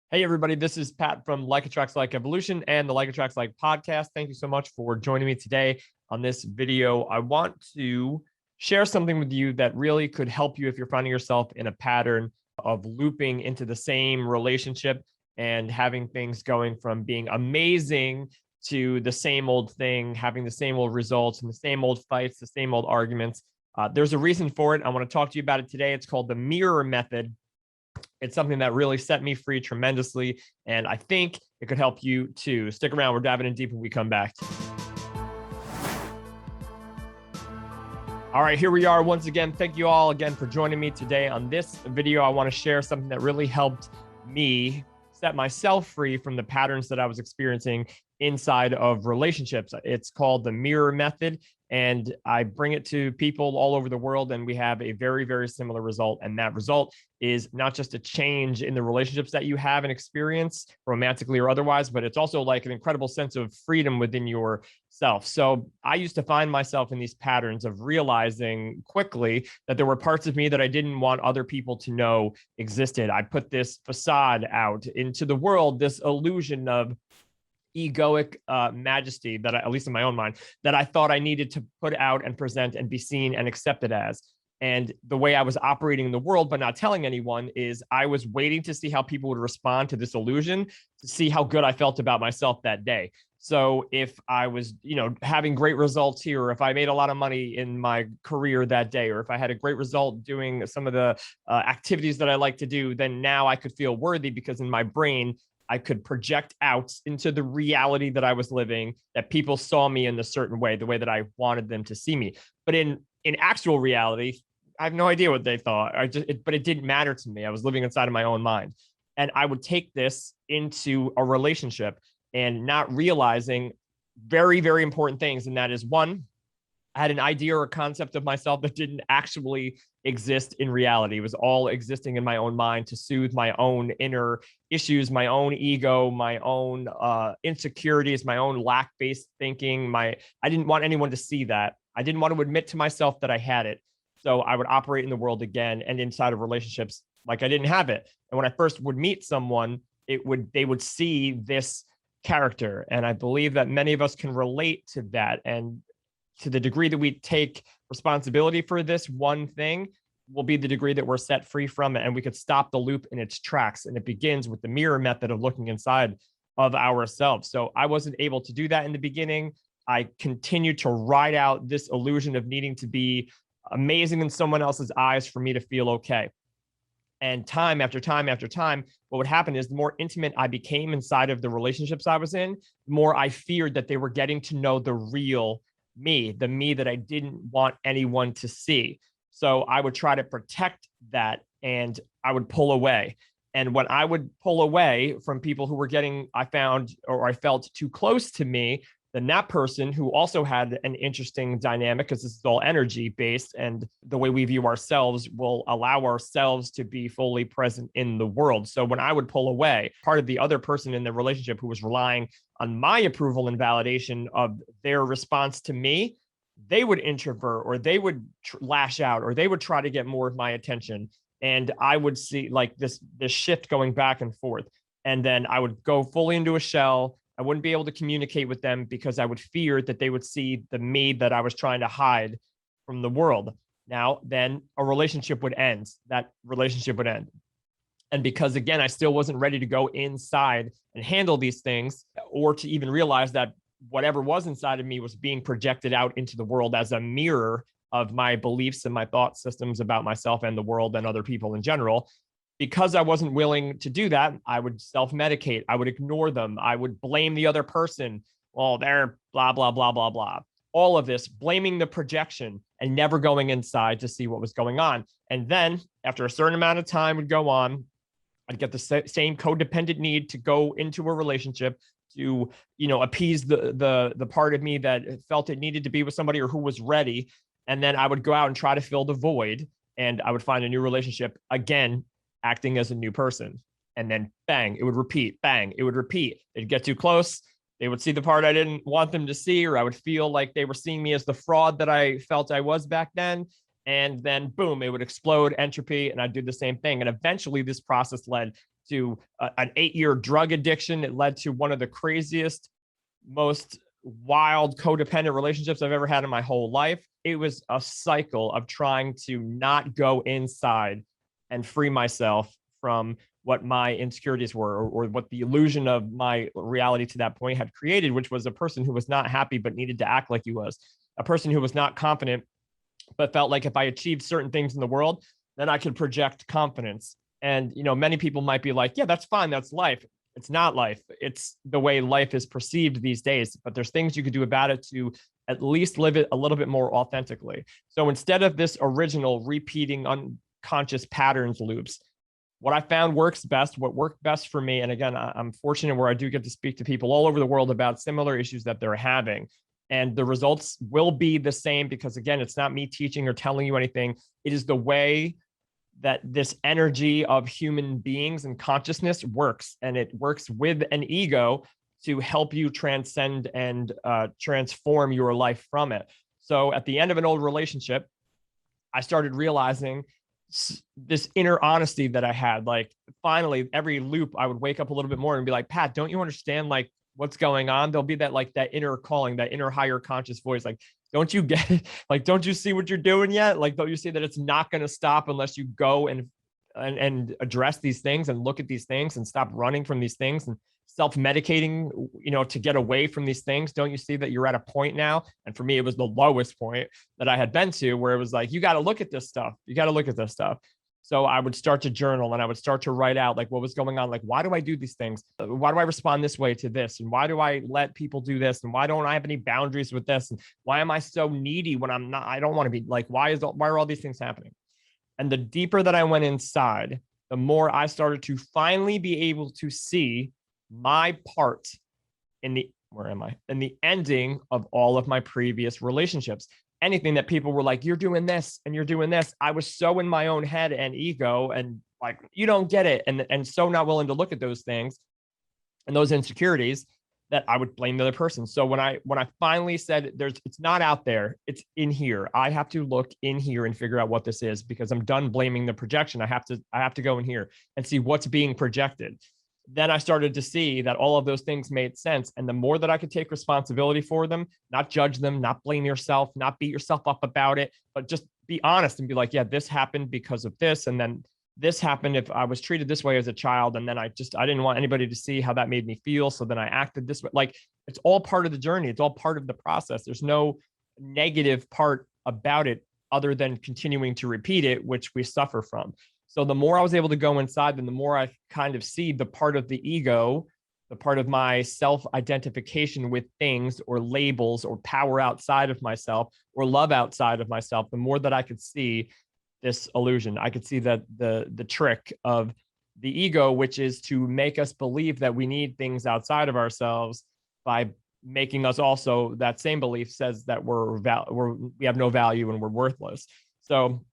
Hey, everybody, this is Pat from Like Attracts Like Evolution and the Like Attracts Like podcast. Thank you so much for joining me today on this video. I want to share something with you that really could help you if you're finding yourself in a pattern of looping into the same relationship and having things going from being amazing to the same old thing, having the same old results and the same old fights, the same old arguments. There's a reason for it. I want to talk to you about it today. It's called the mirror method. It's something that really set me free tremendously, and I think it could help you too. Stick around. We're diving in deep when we come back. All right, here we are once again. Thank you all again for joining me today on this video. I want to share something that really helped me set myself free from the patterns that I was experiencing inside of relationships. It's called the mirror method, and I bring it to people all over the world, and we have a very, very similar result. And that result is not just a change in the relationships that you have and experience, romantically or otherwise, but it's also like an incredible sense of freedom within yourself. So I used to find myself in these patterns of realizing quickly that there were parts of me that I didn't want other people to know existed. I put this facade out into the world, this illusion of egoic majesty that at least in my own mind, that I thought I needed to put out and present and be seen and accepted as. And the way I was operating in the world, but not telling anyone, is I was waiting to see how people would respond to this illusion, to see how good I felt about myself that day. So if I was, having great results here, or if I made a lot of money in my career that day, or if I had a great result doing some of the activities that I like to do, then now I could feel worthy because in my brain, I could project out into the reality that I was living, that people saw me in a certain way, the way that I wanted them to see me. But in actual reality, I have no idea what they thought. But it didn't matter to me. I was living inside of my own mind. And I would take this into a relationship and not realizing very, very important things. And that is, one, I had an idea or a concept of myself that didn't actually exist in reality. It was all existing in my own mind to soothe my own inner issues, my own ego, my own insecurities, my own lack-based thinking. I didn't want anyone to see that. I didn't want to admit to myself that I had it. So I would operate in the world again and inside of relationships like I didn't have it. And when I first would meet someone, they would see this character. And I believe that many of us can relate to that. And to the degree that we take responsibility for this one thing will be the degree that we're set free from it. And we could stop the loop in its tracks. And it begins with the mirror method of looking inside of ourselves. So I wasn't able to do that in the beginning. I continued to ride out this illusion of needing to be amazing in someone else's eyes for me to feel okay. And time after time after time, what would happen is the more intimate I became inside of the relationships I was in, the more I feared that they were getting to know the real me, the me that I didn't want anyone to see. So I would try to protect that and I would pull away. And when I would pull away from people who were I felt too close to me, then that person who also had an interesting dynamic, because this is all energy based, and the way we view ourselves will allow ourselves to be fully present in the world. So when I would pull away, part of the other person in the relationship who was relying on my approval and validation of their response to me, they would introvert, or they would lash out, or they would try to get more of my attention. And I would see like this shift going back and forth. And then I would go fully into a shell. I wouldn't be able to communicate with them because I would fear that they would see the me that I was trying to hide from the world. Now, then a relationship would end. That relationship would end. And because, again, I still wasn't ready to go inside and handle these things, or to even realize that whatever was inside of me was being projected out into the world as a mirror of my beliefs and my thought systems about myself and the world and other people in general. Because I wasn't willing to do that, I would self-medicate. I would ignore them. I would blame the other person. Well, they're blah, blah, blah, blah, blah. All of this, blaming the projection and never going inside to see what was going on. And then after a certain amount of time would go on, I'd get the same codependent need to go into a relationship to, appease the part of me that felt it needed to be with somebody or who was ready. And then I would go out and try to fill the void, and I would find a new relationship again, acting as a new person. And then bang, it would repeat, bang, it would repeat. It'd get too close. They would see the part I didn't want them to see, or I would feel like they were seeing me as the fraud that I felt I was back then. And then boom, it would explode, entropy, and I'd do the same thing. And eventually this process led to an 8-year drug addiction. It led to one of the craziest, most wild codependent relationships I've ever had in my whole life. It was a cycle of trying to not go inside and free myself from what my insecurities were, or what the illusion of my reality to that point had created, which was a person who was not happy but needed to act like he was, a person who was not confident but felt like if I achieved certain things in the world, then I could project confidence. And many people might be like, yeah, that's fine, that's life. It's not life. It's the way life is perceived these days. But there's things you could do about it to at least live it a little bit more authentically. So instead of this original repeating unconscious patterns loops, what I found works best, what worked best for me, and again, I'm fortunate where I do get to speak to people all over the world about similar issues that they're having. And the results will be the same because, again, it's not me teaching or telling you anything. It is the way that this energy of human beings and consciousness works. And it works with an ego to help you transcend and transform your life from it. So at the end of an old relationship, I started realizing this inner honesty that I had. Like, finally, every loop, I would wake up a little bit more and be like, Pat, don't you understand like what's going on? There'll be that like that inner calling, that inner higher conscious voice. Like, don't you get it? Like, don't you see what you're doing yet? Like, don't you see that it's not going to stop unless you go and address these things and look at these things and stop running from these things and self-medicating, to get away from these things? Don't you see that you're at a point now? And for me, it was the lowest point that I had been to, where it was like, you got to look at this stuff. You got to look at this stuff. So I would start to journal and I would start to write out like what was going on. Like, why do I do these things? Why do I respond this way to this? And why do I let people do this? And why don't I have any boundaries with this? And why am I so needy when I'm not? I don't want to be like, why are all these things happening? And the deeper that I went inside, the more I started to finally be able to see my part in the ending of all of my previous relationships. Anything that people were like, you're doing this and you're doing this, I was so in my own head and ego and like, you don't get it. And so not willing to look at those things and those insecurities that I would blame the other person. So when I finally said it's not out there, it's in here. I have to look in here and figure out what this is, because I'm done blaming the projection. I have to go in here and see what's being projected. Then I started to see that all of those things made sense. And the more that I could take responsibility for them, not judge them, not blame yourself, not beat yourself up about it, but just be honest and be like, yeah, this happened because of this. And then this happened if I was treated this way as a child. And then I didn't want anybody to see how that made me feel. So then I acted this way. Like, it's all part of the journey. It's all part of the process. There's no negative part about it other than continuing to repeat it, which we suffer from. So the more I was able to go inside, then the more I kind of see the part of the ego, the part of my self-identification with things or labels or power outside of myself or love outside of myself, the more that I could see this illusion. I could see that the trick of the ego, which is to make us believe that we need things outside of ourselves by making us also, that same belief says that we have no value and we're worthless. So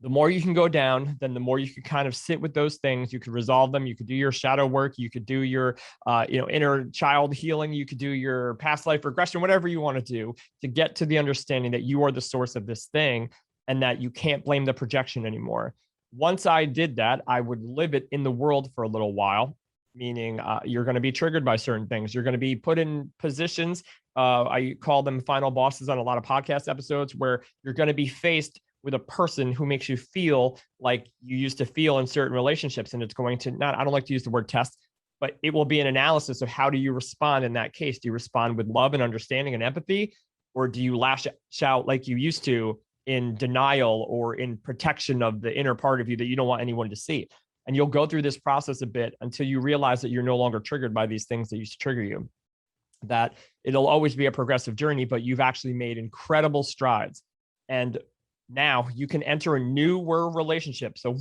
the more you can go down, then the more you can kind of sit with those things. You could resolve them. You could do your shadow work. You could do your, inner child healing. You could do your past life regression, whatever you want to do to get to the understanding that you are the source of this thing and that you can't blame the projection anymore. Once I did that, I would live it in the world for a little while, meaning you're going to be triggered by certain things. You're going to be put in positions. I call them final bosses on a lot of podcast episodes, where you're going to be faced with a person who makes you feel like you used to feel in certain relationships. And it's going to I don't like to use the word test, but it will be an analysis of how do you respond in that case? Do you respond with love and understanding and empathy? Or do you lash out like you used to in denial or in protection of the inner part of you that you don't want anyone to see? And you'll go through this process a bit until you realize that you're no longer triggered by these things that used to trigger you, that it'll always be a progressive journey, but you've actually made incredible strides. And now you can enter a newer relationship. So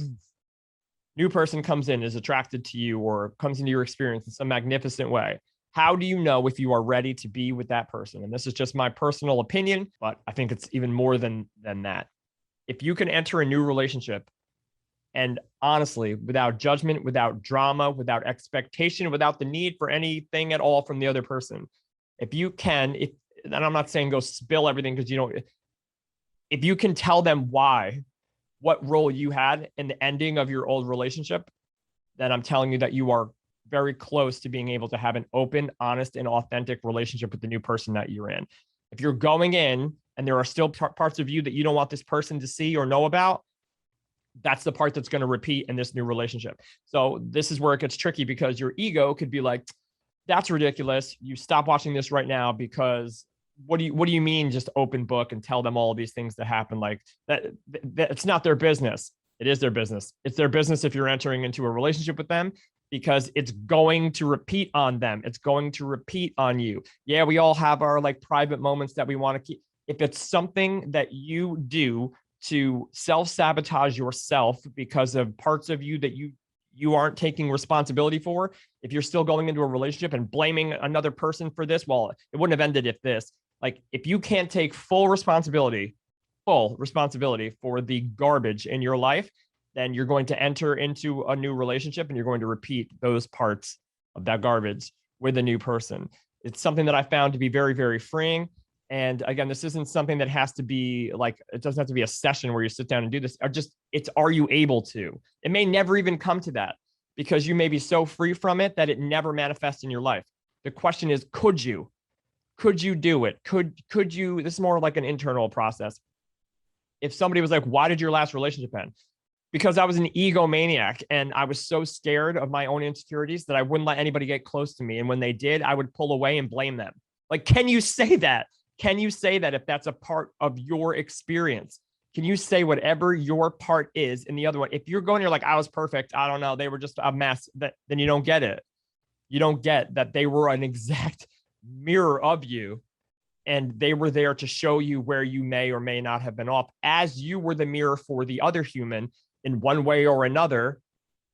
new person comes in, is attracted to you, or comes into your experience in some magnificent way. How do you know if you are ready to be with that person? And this is just my personal opinion, but I think it's even more than that. If you can enter a new relationship and honestly, without judgment, without drama, without expectation, without the need for anything at all from the other person, if you can, and I'm not saying go spill everything, because if you can tell them what role you had in the ending of your old relationship, then I'm telling you that you are very close to being able to have an open, honest, and authentic relationship with the new person that you're in. If you're going in and there are still parts of you that you don't want this person to see or know about, that's the part that's going to repeat in this new relationship. So this is where it gets tricky, because your ego could be like, that's ridiculous. You stop watching this right now, because what do you mean just open book and tell them all these things that happen? Like that it's not their business. It is their business. It's their business if you're entering into a relationship with them, because it's going to repeat on them. It's going to repeat on you. Yeah, we all have our like private moments that we want to keep. If it's something that you do to self-sabotage yourself because of parts of you that you aren't taking responsibility for, if you're still going into a relationship and blaming another person for this, well, it wouldn't have ended if this. Like, if you can't take full responsibility for the garbage in your life, then you're going to enter into a new relationship and you're going to repeat those parts of that garbage with a new person. It's something that I found to be very, very freeing. And again, this isn't something that has to be like, it doesn't have to be a session where you sit down and do this. Or just, are you able to? It may never even come to that, because you may be so free from it that it never manifests in your life. The question is, could you do it? Could you, this is more like an internal process. If somebody was like, why did your last relationship end? Because I was an egomaniac and I was so scared of my own insecurities that I wouldn't let anybody get close to me. And when they did, I would pull away and blame them. Like, can you say that? Can you say that if that's a part of your experience? Can you say whatever your part is in the other one? If you're going, you're like, I was perfect, I don't know, they were just a mess, then you don't get it. You don't get that they were an exact mirror of you, and they were there to show you where you may or may not have been off, as you were the mirror for the other human in one way or another,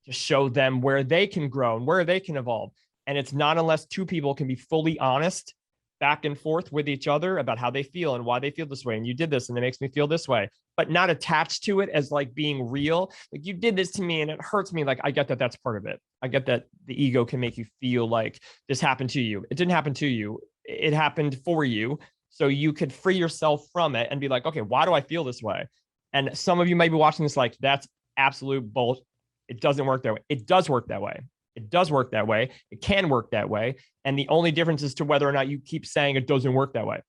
to show them where they can grow and where they can evolve. And it's not unless two people can be fully honest back and forth with each other about how they feel and why they feel this way. And you did this and it makes me feel this way, but not attached to it as like being real. Like, you did this to me and it hurts me. Like, I get that that's part of it. I get that the ego can make you feel like this happened to you. It didn't happen to you. It happened for you. So you could free yourself from it and be like, okay, why do I feel this way? And some of you might be watching this like, that's absolute bullshit. It doesn't work that way. It does work that way. It does work that way. It can work that way. And the only difference is to whether or not you keep saying it doesn't work that way.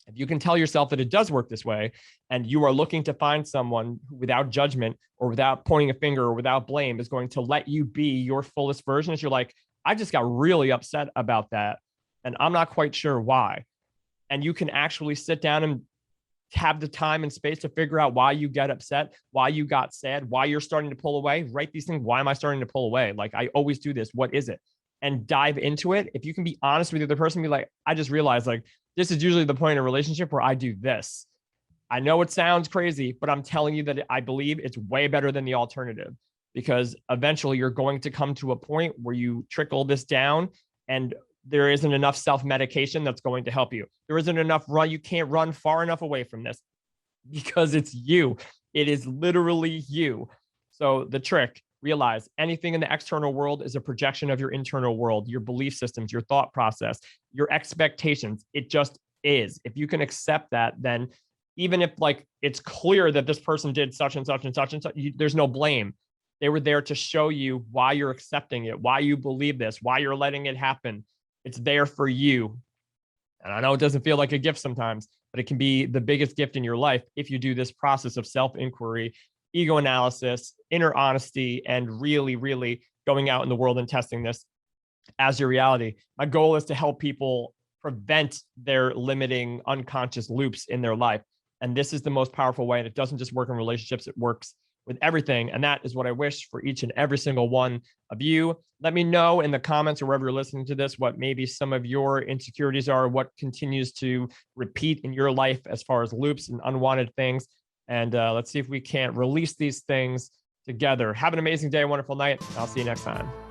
If you can tell yourself that it does work this way, and you are looking to find someone who, without judgment or without pointing a finger or without blame, is going to let you be your fullest version, as you're like, I just got really upset about that, and I'm not quite sure why. And you can actually sit down and have the time and space to figure out why you get upset, why you got sad, why you're starting to pull away. Write these things. Why am I starting to pull away? Like, I always do this. What is it? And dive into it. If you can be honest with the other person, be like, I just realized, like, this is usually the point in a relationship where I do this. I know it sounds crazy, but I'm telling you that I believe it's way better than the alternative, because eventually you're going to come to a point where you trickle this down and there isn't enough self-medication that's going to help you. There isn't enough run. You can't run far enough away from this, because it's you. It is literally you. So the trick, realize anything in the external world is a projection of your internal world, your belief systems, your thought process, your expectations. It just is. If you can accept that, then even if like it's clear that this person did such and such and such and such, there's no blame. They were there to show you why you're accepting it, why you believe this, why you're letting it happen. It's there for you. And I know it doesn't feel like a gift sometimes, but it can be the biggest gift in your life if you do this process of self-inquiry, ego analysis, inner honesty, and really, really going out in the world and testing this as your reality. My goal is to help people prevent their limiting unconscious loops in their life. And this is the most powerful way. And it doesn't just work in relationships, it works with everything. And that is what I wish for each and every single one of you. Let me know in the comments or wherever you're listening to this, what maybe some of your insecurities are, what continues to repeat in your life as far as loops and unwanted things. And let's see if we can't release these things together. Have an amazing day, wonderful night. I'll see you next time.